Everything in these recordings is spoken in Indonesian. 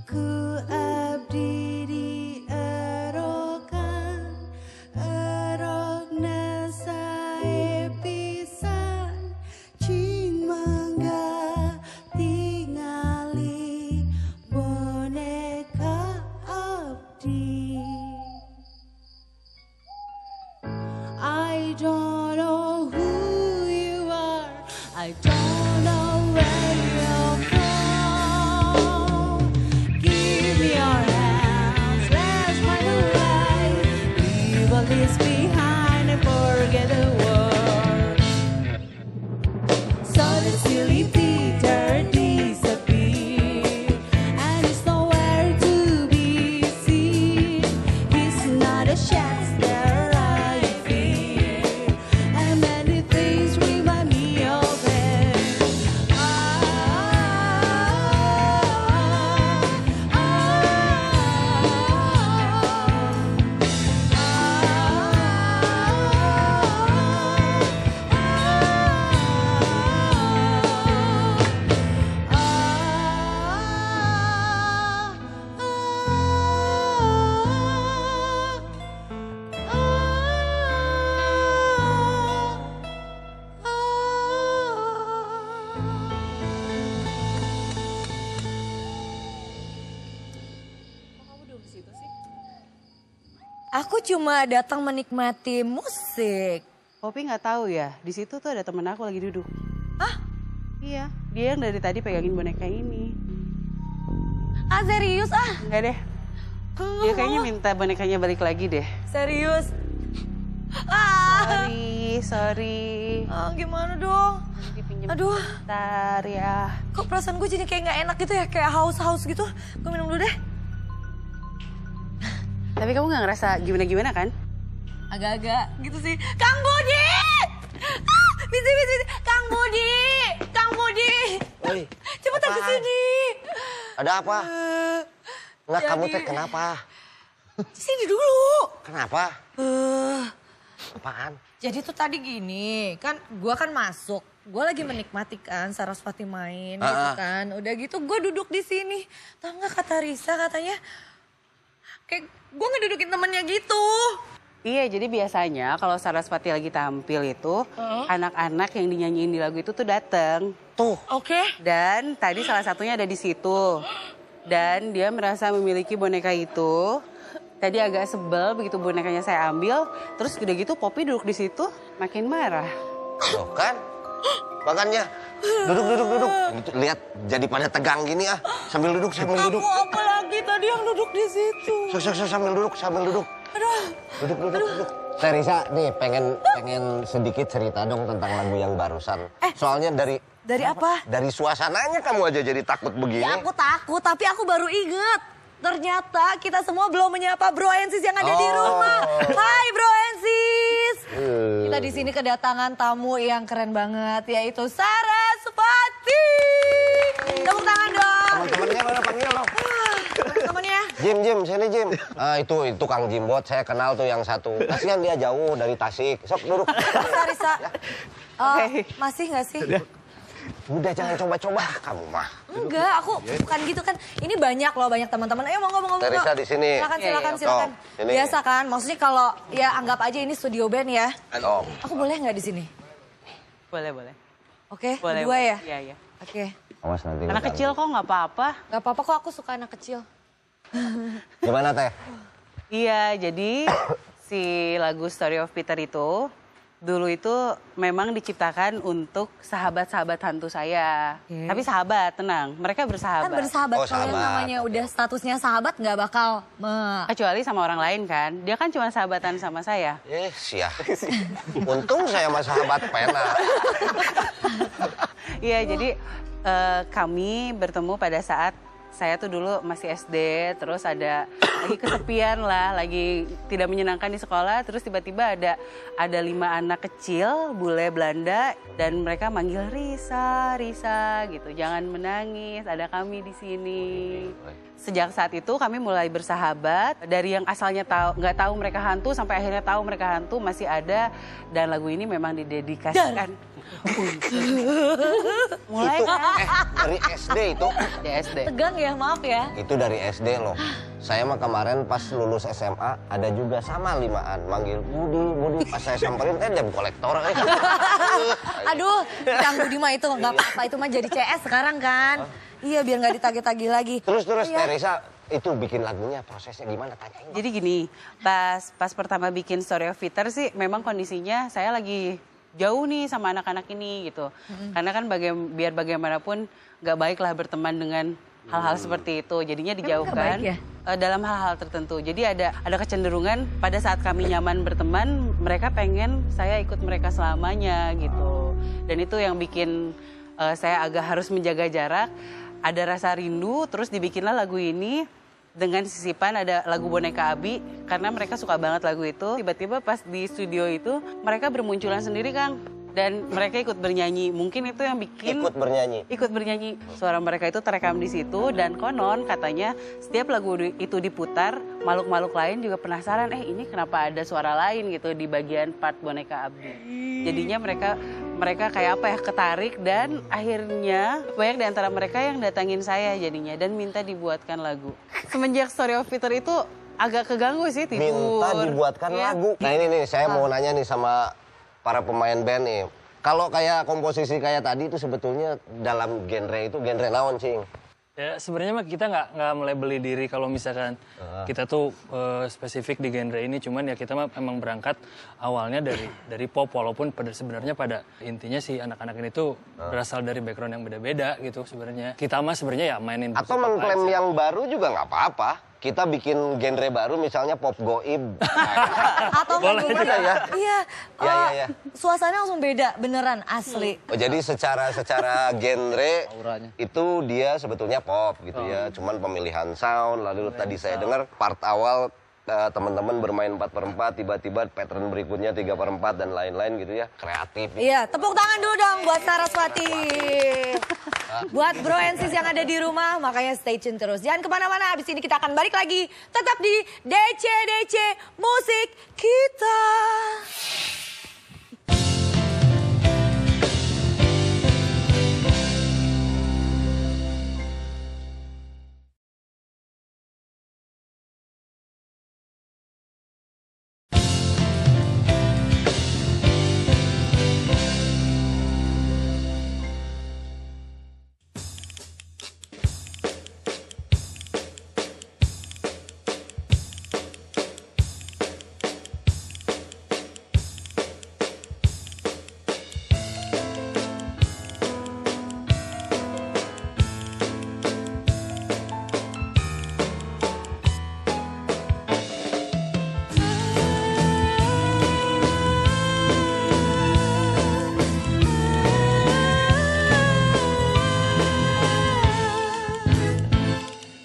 Ku abdi di erokan, erokna sae pisan, cing mangga tingali boneka abdi. I don't know who you are, I don't know where you're from. Give me your hands, let's find a way. Leave all this behind and forget the world. So the silly Peter disappeared, and he's nowhere to be seen. He's not a Shakespeare I fear, and many things remind me of him. Aku cuma datang menikmati musik. Popi nggak tahu ya, di situ tuh ada temen aku lagi duduk. Hah? Iya, dia yang dari tadi pegangin boneka ini. Ah serius ah? Enggak deh, dia kayaknya minta bonekanya balik lagi deh. Serius? Ah, Sorry. gimana dong? Dipinjem Aduh. bentar ya. Kok perasaan gue jadi kayak nggak enak gitu ya, kayak haus-haus gitu. Gue minum dulu deh. Tapi kamu nggak ngerasa gimana-gimana kan? Agak-agak gitu sih. Kang Budi! Bisi. Kang Budi! Kang Budi! Woi, Cepetan ke apaan? sini. Ada apa? Enggak, kamu Jadi- teh kenapa? Sini dulu. Kenapa? Eh, Apaan? jadi tuh tadi gini, kan gua kan masuk. Gue lagi menikmati kan Sarasvati main gitu kan. Udah gitu gue duduk di sini. Tau nggak kata Risa katanya kayak gue ngedudukin temennya gitu. Iya, jadi biasanya kalau Sarasvati lagi tampil itu, anak-anak yang dinyanyiin di lagu itu tuh dateng. Tuh, Oke. Dan tadi salah satunya ada di situ. Dan dia merasa memiliki boneka itu. Tadi agak sebel begitu bonekanya saya ambil. Terus udah gitu Poppy duduk di situ makin marah. tuh kan? Makanya duduk. Gitu, lihat jadi pada tegang gini ah. Sambil duduk. Aku apa lagi tadi yang duduk di situ? Sambil duduk. Aduh. Duduk. Teresa nih pengen sedikit cerita dong tentang lagu yang barusan. Soalnya Dari apa? dari suasananya kamu aja jadi takut begini. Ya aku takut, tapi aku baru inget. Ternyata kita semua belum menyapa Bro Ensis yang ada di rumah. Hai Bro Ensis. Kita di sini kedatangan tamu yang keren banget, yaitu Sarasvati. Tepuk tangan dong. Teman-temannya mana panggil dong? Temennya. Jim, sini Jim. Itu Kang Jimbot, saya kenal tuh yang satu. Kasihan dia jauh dari Tasik. Sok duduk. Risa. Masih nggak sih? Udah jangan coba-coba kamu mah. Enggak, aku bukan gitu kan. Ini banyak loh, banyak teman-teman. Ayo ngomong. Teresa di sini. Silakan. Sok, ini. Biasa kan, maksudnya kalau ya anggap aja ini studio band ya. Oh, Aku boleh nggak di sini? Boleh. Oke, Boleh. berdua ya? Iya. Oke. awas nanti. Anak kecil kok nggak apa-apa. Gak apa-apa kok, aku suka anak kecil. Gimana teh? Iya, jadi si lagu Story of Peter itu dulu itu memang diciptakan untuk sahabat-sahabat hantu saya. Oke. Tapi sahabat, tenang, mereka Kan bersahabat. bersahabat, Oh, kalau yang sahabat. namanya udah statusnya sahabat nggak bakal Kecuali sama orang lain kan. Dia kan cuma sahabatan sama saya. Sia. Untung saya sama sahabat pena. Iya, jadi kami bertemu pada saat saya tuh dulu masih SD, terus ada lagi kesepian lah, lagi tidak menyenangkan di sekolah, terus tiba-tiba ada 5 anak kecil, bule Belanda, dan mereka manggil Risa gitu, jangan menangis, ada kami di sini. sejak saat itu kami mulai bersahabat. Dari yang asalnya nggak tahu mereka hantu sampai akhirnya tahu mereka hantu masih ada. Dan lagu ini memang didedikasikan. Mulai Itu, kan? dari SD itu? Di SD. Tegang ya, maaf ya. Itu dari SD loh. Saya mah kemarin pas lulus SMA ada juga sama 5an manggil Budi. Pas saya samperin debt kolektor. Aduh, Kang Budi mah itu nggak apa-apa, itu mah jadi CS sekarang kan. Iya, biar nggak ditagih-tagih lagi. Terus Iya. Teresa itu bikin lagunya prosesnya gimana tanyain. Jadi gini, pas pertama bikin Story of Peter sih memang kondisinya saya lagi jauh nih sama anak-anak ini gitu. Karena kan biar bagaimanapun nggak baik lah berteman dengan hal-hal seperti itu. Jadinya dijauhkan baik ya? dalam hal-hal tertentu. Jadi ada kecenderungan pada saat kami nyaman berteman, mereka pengen saya ikut mereka selamanya gitu. Dan itu yang bikin saya agak harus menjaga jarak. Ada rasa rindu, terus dibikinlah lagu ini. Dengan sisipan ada lagu Boneka Abi, karena mereka suka banget lagu itu. Tiba-tiba pas di studio itu, mereka bermunculan sendiri, Kang. Dan mereka ikut bernyanyi. Mungkin itu yang bikin... Ikut bernyanyi. Ikut bernyanyi. Suara mereka itu terekam di situ. Dan konon katanya setiap lagu itu diputar, makhluk-makhluk lain juga penasaran, ini kenapa ada suara lain gitu di bagian part Boneka Abi. Jadinya mereka kayak apa ya, ketarik, dan akhirnya banyak di antara mereka yang datangin saya jadinya dan minta dibuatkan lagu. Semenjak Story of Peter itu agak keganggu sih tidur. Minta dibuatkan Iya. lagu. Nah ini nih saya mau nanya nih sama para pemain band nih. Kalau kayak komposisi kayak tadi itu sebetulnya dalam genre itu genre naon sih? Ya sebenarnya mah kita nggak melabeli diri kalau misalkan kita tuh spesifik di genre ini, cuman ya kita mah emang berangkat awalnya dari pop, walaupun sebenarnya pada intinya si anak-anak ini tuh berasal dari background yang beda-beda gitu sebenarnya. Kita mah sebenarnya ya mainin Atau musik mengklaim aja. yang baru juga nggak apa-apa. Kita bikin genre baru misalnya pop goib. Atau Boleh mungkin- juga Iya. Ya, ya. Suasana langsung beda, beneran, asli. Oh, jadi secara genre itu dia sebetulnya pop gitu ya. Cuman pemilihan sound, lalu tadi saya dengar part awal teman-teman bermain 4/4, tiba-tiba pattern berikutnya 3/4 dan lain-lain gitu ya. Kreatif. Iya, tepuk tangan dulu dong buat Saraswati. Buat Bro and Sis yang ada di rumah, makanya stay tune terus. Jangan kemana-mana, abis ini kita akan balik lagi. Tetap di DC Musik Kita.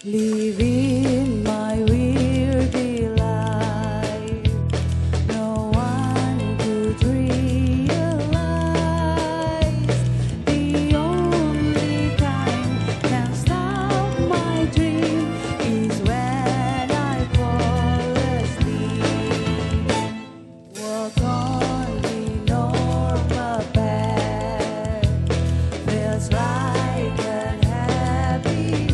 Living my weirdy life, no one could realize the only time can stop my dream is when I fall asleep. Walk on the normal path, feels like an happiness.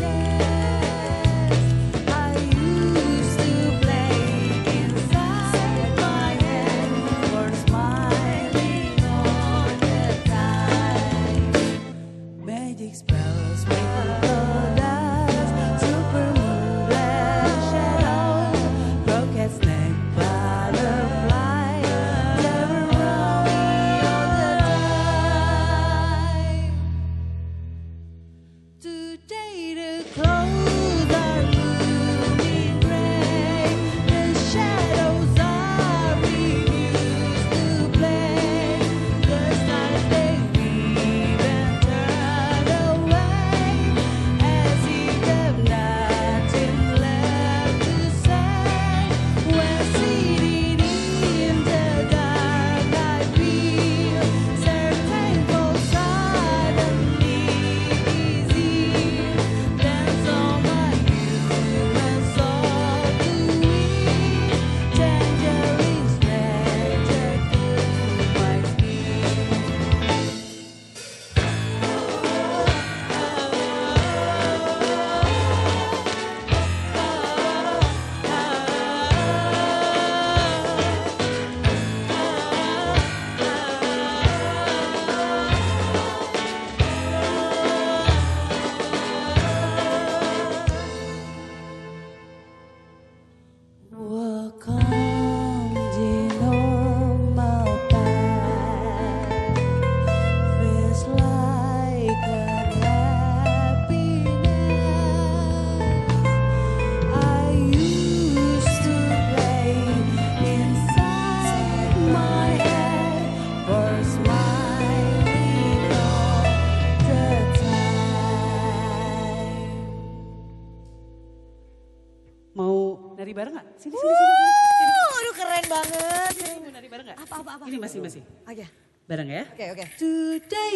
Mau nari bareng nggak? Sini, sini, sini. Aduh keren banget. Sini, mau nari bareng nggak? Apa? Ini masing-masing. Oke. Bareng ya. Oke. Today,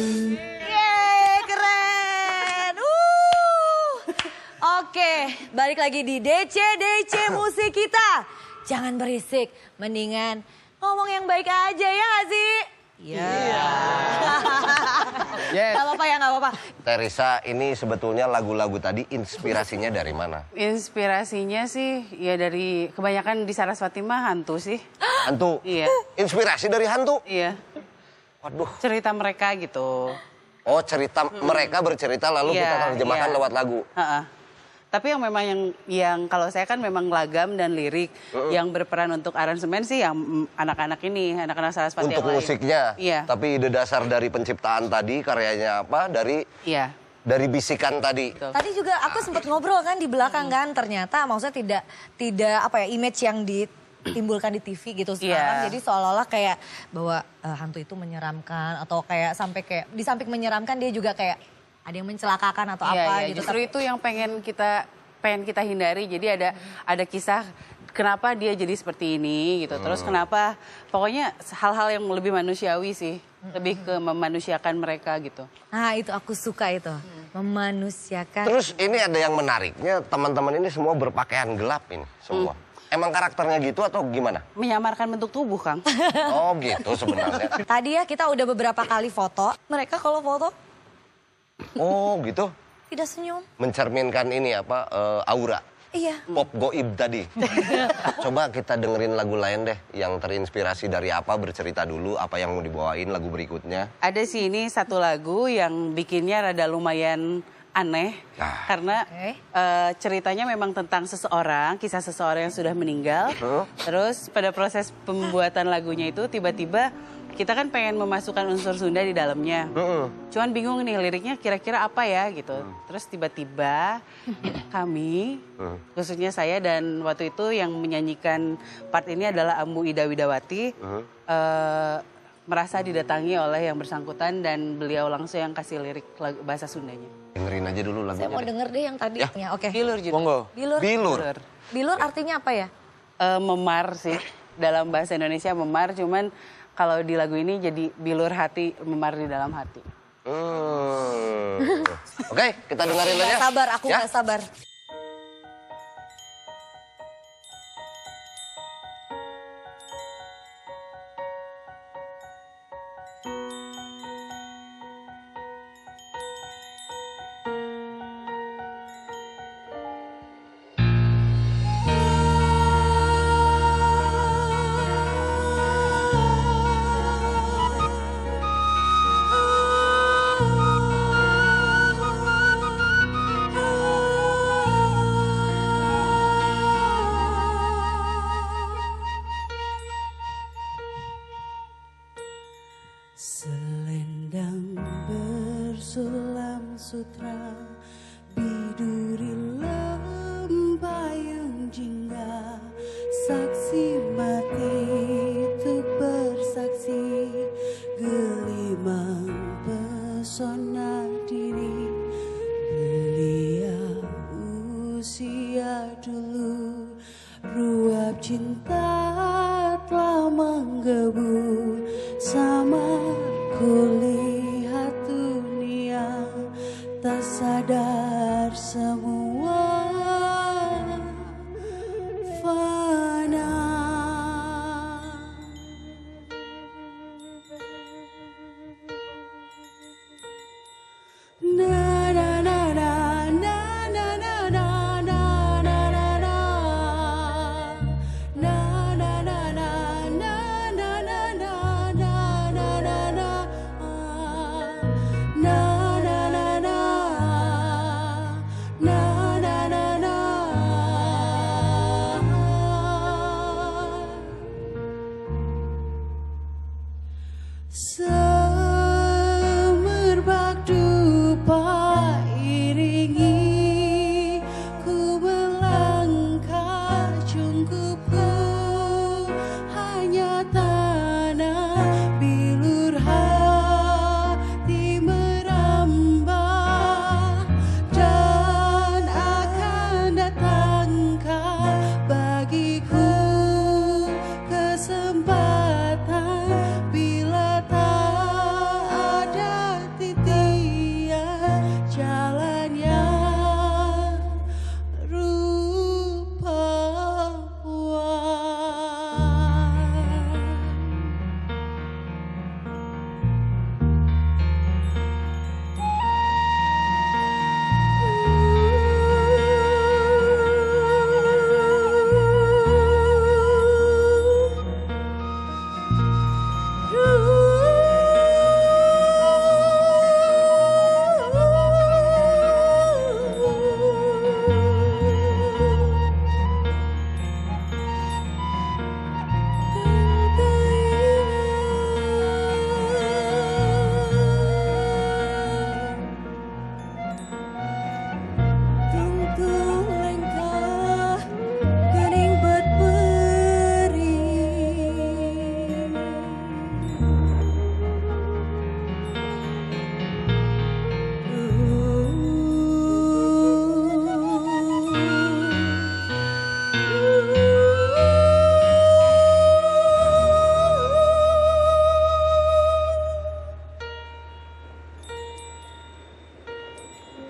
Yeay, keren. Oke, balik lagi di DC musik kita. Jangan berisik, mendingan ngomong yang baik aja ya gak sih? Iya. Yes. Gak apa-apa ya, gak apa-apa. Teresa, ini sebetulnya lagu-lagu tadi inspirasinya dari mana? inspirasinya sih ya dari kebanyakan di Saraswati mah hantu sih. Hantu? Iya. Inspirasi dari hantu? Iya. Waduh. Cerita mereka gitu. Oh, cerita mereka bercerita lalu Iya, kita terjemahkan iya. lewat lagu. Ha-ha. Tapi yang memang yang kalau saya kan memang lagam dan lirik yang berperan untuk aransemen sih yang anak-anak ini, anak-anak Saraswati Untuk yang lain. musiknya. Iya. Tapi ide dasar dari penciptaan tadi karyanya apa? Iya. Dari bisikan tadi. Betul. Tadi juga aku sempat ngobrol kan di belakang kan, ternyata maksudnya tidak apa ya, image yang ditimbulkan di TV gitu sekarang. Iya. Jadi seolah-olah kayak bahwa hantu itu menyeramkan atau kayak sampai kayak di samping menyeramkan dia juga kayak ada yang mencelakakan atau Iya, apa iya. gitu. Justru itu yang pengen kita hindari. Jadi ada kisah kenapa dia jadi seperti ini gitu. Terus kenapa pokoknya hal-hal yang lebih manusiawi sih. Lebih ke memanusiakan mereka gitu. Nah itu aku suka itu, memanusiakan. Terus ini ada yang menariknya, teman-teman ini semua berpakaian gelap ini semua. Emang karakternya gitu atau gimana? Menyamarkan bentuk tubuh, Kang. Oh gitu sebenarnya. Tadi ya kita udah beberapa kali foto, mereka kalau foto Oh gitu. tidak senyum. Mencerminkan ini apa, aura. Iya. Pop goib tadi. Coba kita dengerin lagu lain deh yang terinspirasi dari apa, bercerita dulu apa yang mau dibawain lagu berikutnya. Ada sih ini satu lagu yang bikinnya rada lumayan aneh. Nah. Karena Oke. ceritanya memang tentang seseorang, kisah seseorang yang sudah meninggal. Terus pada proses pembuatan lagunya itu tiba-tiba kita kan pengen memasukkan unsur Sunda di dalamnya. Cuman bingung nih liriknya kira-kira apa ya gitu. Terus tiba-tiba kami, khususnya saya dan waktu itu yang menyanyikan part ini adalah Ambu Ida Widawati, merasa didatangi oleh yang bersangkutan dan beliau langsung yang kasih lirik bahasa Sundanya. Dengerin aja dulu Saya mau lagunya. denger deh yang tadi. Ya, oke. Bilur juga. Monggo. Bilur. Bilur. Bilur artinya apa ya? Memar sih. Dalam bahasa Indonesia memar, cuman kalau di lagu ini jadi bilur hati, memar di dalam hati. Oke, kita dengerin aja. Gak sabar, aku Ya? gak sabar. Selendang bersulam sutra, biduri lempayung jingga, saksi mati untuk bersaksi, gelimang pesona diri, belia usia dulu, ruap cinta telah menggebu, sama kulihat dunia, tak sadar semua fana. Semerbak dupa iringi ku melangkah cungkupku hanya tanah bilur hati merambah dan akan datangkah bagiku kesempatan bila tak ada titian jalan yang rupawan. Tungtung lengkah kening berperi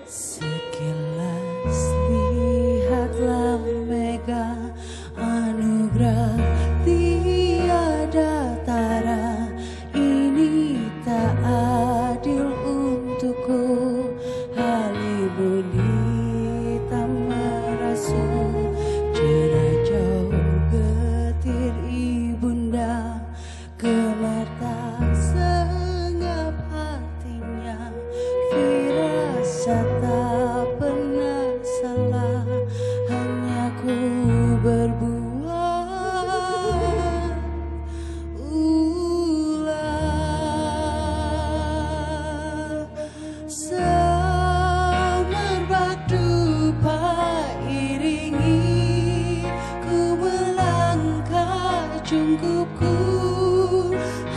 Sekilas lihatlah mega anugerah tiada tara, ini tak adil untukku. Halibuni tak merasa jelajah getir ibunda, gemetar senggap hatinya. Firasat tak pernah salah, hanya ku berbuat ulah. Semerbak dupa iringi ku melangkah cungkupku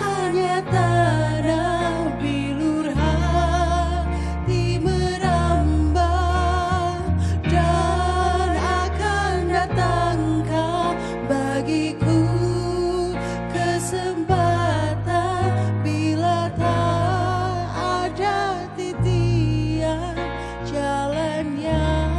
hanya tanah bilur hati merambah dan akan datangkah bagiku kesempatan bila tak ada titian jalan yang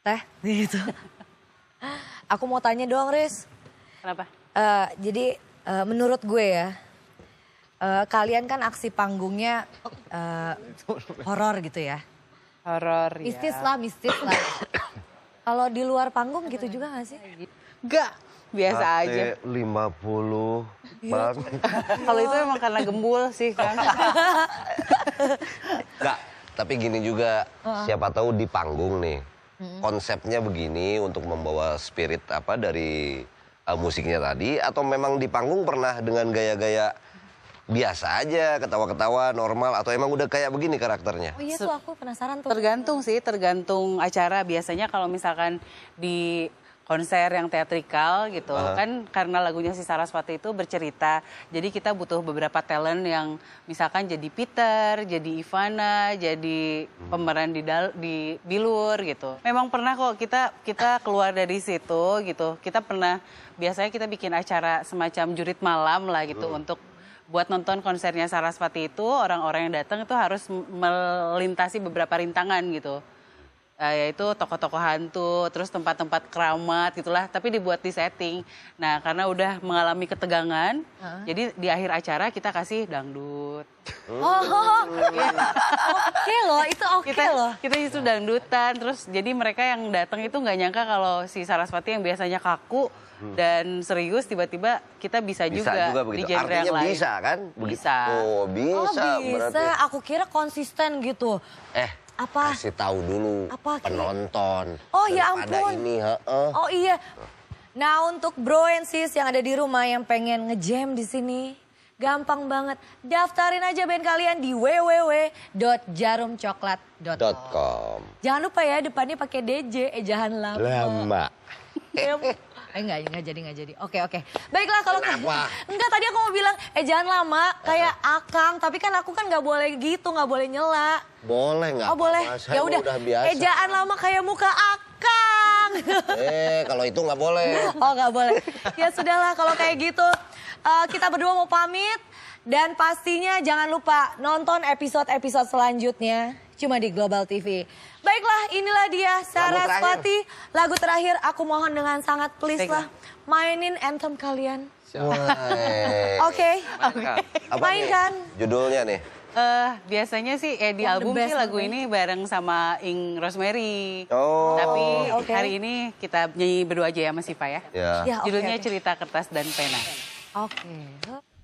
Teh, gitu. Aku mau tanya doang, Riz. Kenapa? Jadi menurut gue ya, kalian kan aksi panggungnya horor gitu ya. Horor ya. Mistis lah. Kalau di luar panggung gitu juga gak sih? Enggak, biasa aja. 50, Bang. Kalau itu emang karena gembul sih kan. Enggak, tapi gini juga, siapa tahu di panggung nih, konsepnya begini untuk membawa spirit apa dari musiknya tadi, atau memang di panggung pernah dengan gaya-gaya biasa aja, ketawa-ketawa, normal, atau emang udah kayak begini karakternya? Oh iya tuh aku penasaran tuh. Tergantung sih, tergantung acara. Biasanya kalau misalkan di konser yang teatrikal gitu. Kan karena lagunya si Saraswati itu bercerita. Jadi kita butuh beberapa talent yang misalkan jadi Peter, jadi Ivana, jadi pemeran di Bilur gitu. Memang pernah kok kita keluar dari situ gitu. Kita pernah biasanya kita bikin acara semacam jurit malam lah gitu untuk buat nonton konsernya Saraswati itu orang-orang yang datang itu harus melintasi beberapa rintangan gitu. Yaitu tokoh-tokoh hantu, terus tempat-tempat keramat gitulah, tapi dibuat di setting. Nah, karena udah mengalami ketegangan, jadi di akhir acara kita kasih dangdut. Oke loh, itu oke loh. Kita itu dangdutan, terus jadi mereka yang datang itu nggak nyangka kalau si Saraswati yang biasanya kaku dan serius tiba-tiba kita bisa juga di begitu. genre yang Artinya lain. bisa kan? Bisa. Oh, bisa. Bisa, aku kira konsisten gitu. Apa? Kasih tahu dulu Apa, Ki? penonton. Oh ya Daripada ampun. ini, Oh iya. Nah untuk bro and sis yang ada di rumah yang pengen ngejam di sini, gampang banget. Daftarin aja band kalian di www.jarumcoklat.com. Jangan lupa ya depannya pakai DJ, ejahan lama. Lama. Enggak jadi. Oke. Baiklah kalau Kenapa? enggak tadi aku mau bilang jangan lama kayak Akang, tapi kan aku kan nggak boleh gitu, nggak boleh nyela. Boleh nggak? Oh boleh. apa-apa, saya Ya udah. biasa. Ejaan lama kayak muka Akang. Kalau itu nggak boleh. Oh nggak boleh. Ya sudahlah kalau kayak gitu. Kita berdua mau pamit. Dan pastinya jangan lupa nonton episode-episode selanjutnya. Cuma di Global TV. Baiklah inilah dia Saraswati. Lagu terakhir aku mohon dengan sangat please lah. Mainin anthem kalian. Oke. Apa Mainkan. nih? Judulnya nih. Biasanya sih di Yang the album best sih lagu namanya. ini bareng sama Ing Rosemary. Oh. Tapi Oke. hari ini kita nyanyi berdua aja ya Mas Siva ya. Ya. Ya, oke, Judulnya oke. Cerita Kertas dan Pena. Oke.